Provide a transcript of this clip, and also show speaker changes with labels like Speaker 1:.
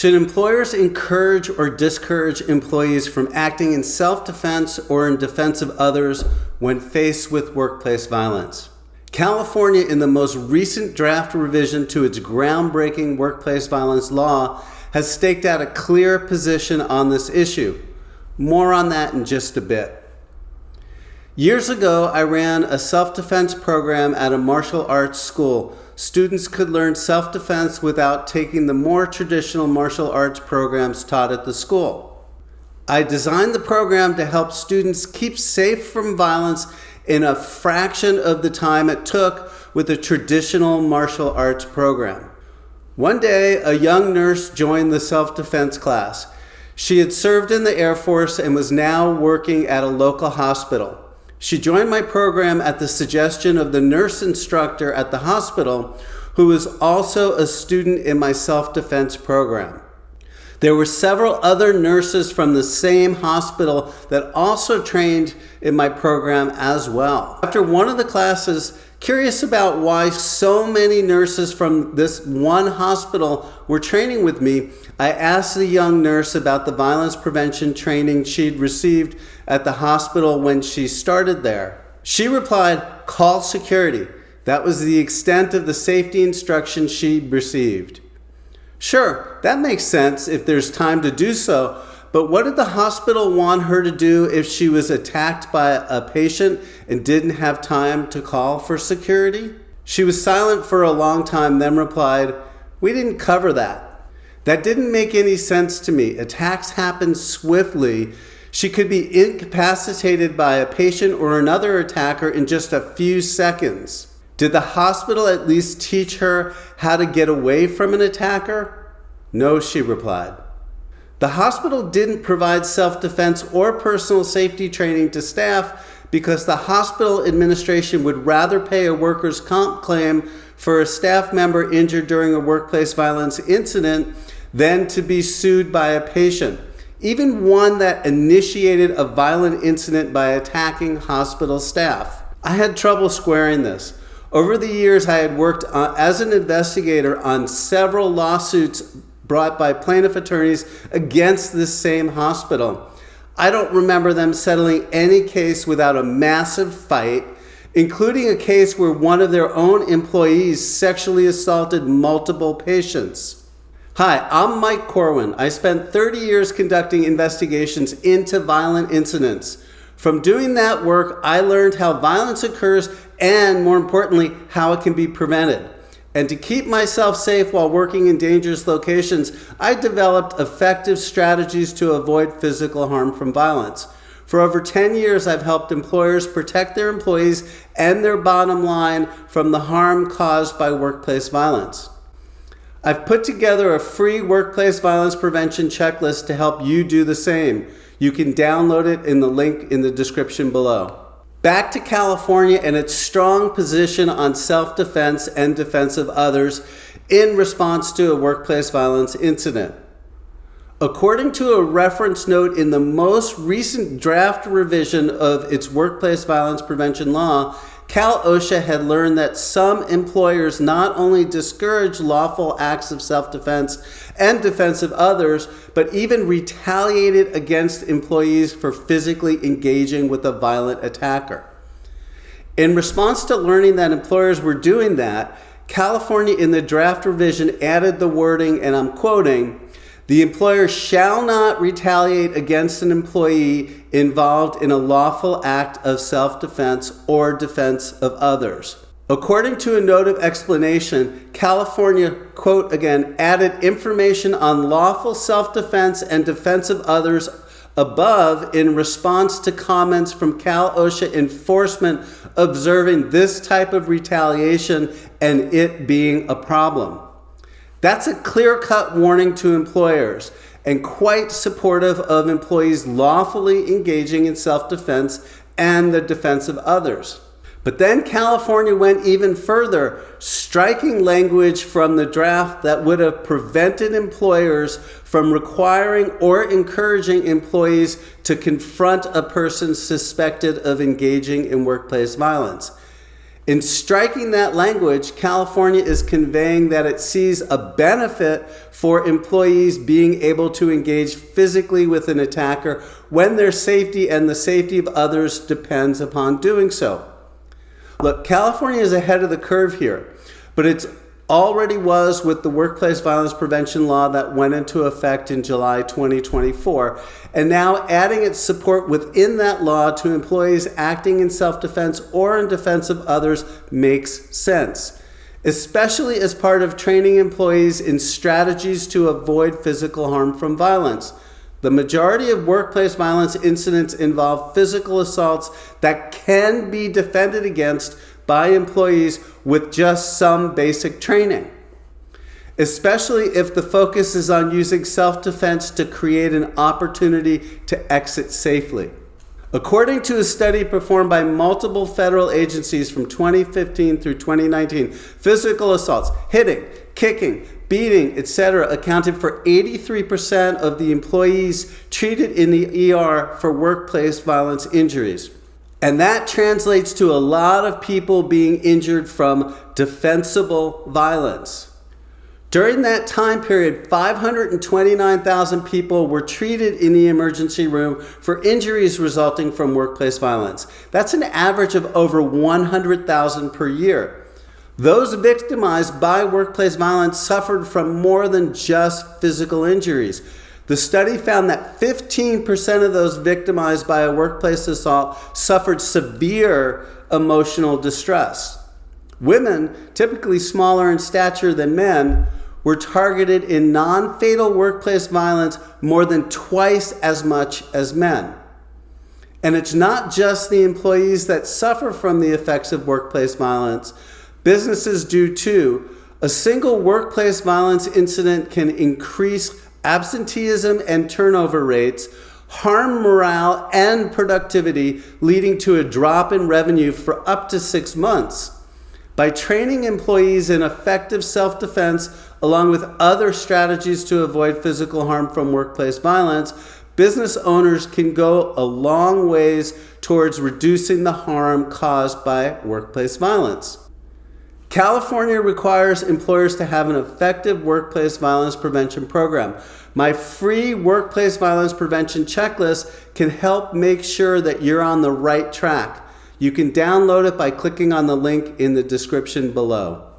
Speaker 1: Should employers encourage or discourage employees from acting in self-defense or in defense of others when faced with workplace violence? California, in the most recent draft revision to its groundbreaking workplace violence law, has staked out a clear position on this issue. More on that in just a bit. Years ago, I ran a self-defense program at a martial arts school. Students could learn self-defense without taking the more traditional martial arts programs taught at the school. I designed the program to help students keep safe from violence in a fraction of the time it took with a traditional martial arts program. One day, a young nurse joined the self-defense class. She had served in the Air Force and was now working at a local hospital. She joined my program at the suggestion of the nurse instructor at the hospital, who was also a student in my self-defense program. There were several other nurses from the same hospital that also trained in my program as well. After one of the classes, curious about why so many nurses from this one hospital were training with me, I asked the young nurse about the violence prevention training she'd received at the hospital when she started there. She replied, "Call security." That was the extent of the safety instruction she'd received. Sure, that makes sense if there's time to do so, but what did the hospital want her to do if she was attacked by a patient and didn't have time to call for security? She was silent for a long time, then replied, "We didn't cover that." That didn't make any sense to me. Attacks happen swiftly. She could be incapacitated by a patient or another attacker in just a few seconds. Did the hospital at least teach her how to get away from an attacker? No, she replied. The hospital didn't provide self-defense or personal safety training to staff because the hospital administration would rather pay a workers' comp claim for a staff member injured during a workplace violence incident than to be sued by a patient, even one that initiated a violent incident by attacking hospital staff. I had trouble squaring this. Over the years, I had worked as an investigator on several lawsuits brought by plaintiff attorneys against this same hospital. I don't remember them settling any case without a massive fight, including a case where one of their own employees sexually assaulted multiple patients. Hi, I'm Mike Corwin. I spent 30 years conducting investigations into violent incidents. From doing that work, I learned how violence occurs and, more importantly, how it can be prevented. And to keep myself safe while working in dangerous locations, I developed effective strategies to avoid physical harm from violence. For over 10 years, I've helped employers protect their employees and their bottom line from the harm caused by workplace violence. I've put together a free workplace violence prevention checklist to help you do the same. You can download it in the link in the description below. Back to California and its strong position on self-defense and defense of others in response to a workplace violence incident. According to a reference note in the most recent draft revision of its workplace violence prevention law, Cal OSHA had learned that some employers not only discourage lawful acts of self-defense and defense of others, but even retaliated against employees for physically engaging with a violent attacker. In response to learning that employers were doing that, California in the draft revision added the wording, and I'm quoting, "The employer shall not retaliate against an employee involved in a lawful act of self-defense or defense of others." According to a note of explanation, California, quote again, added information on lawful self-defense and defense of others above in response to comments from Cal OSHA enforcement observing this type of retaliation and it being a problem. That's a clear-cut warning to employers and quite supportive of employees lawfully engaging in self-defense and the defense of others. But then California went even further, striking language from the draft that would have prevented employers from requiring or encouraging employees to confront a person suspected of engaging in workplace violence. In striking that language, California is conveying that it sees a benefit for employees being able to engage physically with an attacker when their safety and the safety of others depends upon doing so. Look, California is ahead of the curve here, but it's already was with the workplace violence prevention law that went into effect in July 2024, and now adding its support within that law to employees acting in self-defense or in defense of others makes sense, especially as part of training employees in strategies to avoid physical harm from violence. The majority of workplace violence incidents involve physical assaults that can be defended against by employees with just some basic training, especially if the focus is on using self-defense to create an opportunity to exit safely. According to a study performed by multiple federal agencies from 2015 through 2019, physical assaults, hitting, kicking, beating, etc. accounted for 83% of the employees treated in the ER for workplace violence injuries. And that translates to a lot of people being injured from defensible violence. During that time period, 529,000 people were treated in the emergency room for injuries resulting from workplace violence. That's an average of over 100,000 per year. Those victimized by workplace violence suffered from more than just physical injuries. The study found that 15% of those victimized by a workplace assault suffered severe emotional distress. Women, typically smaller in stature than men, were targeted in non-fatal workplace violence more than twice as much as men. And it's not just the employees that suffer from the effects of workplace violence. Businesses do too. A single workplace violence incident can increase absenteeism and turnover rates, harm morale and productivity, leading to a drop in revenue for up to 6 months. By training employees in effective self-defense, along with other strategies to avoid physical harm from workplace violence, business owners can go a long ways towards reducing the harm caused by workplace violence. California requires employers to have an effective workplace violence prevention program. My free workplace violence prevention checklist can help make sure that you're on the right track. You can download it by clicking on the link in the description below.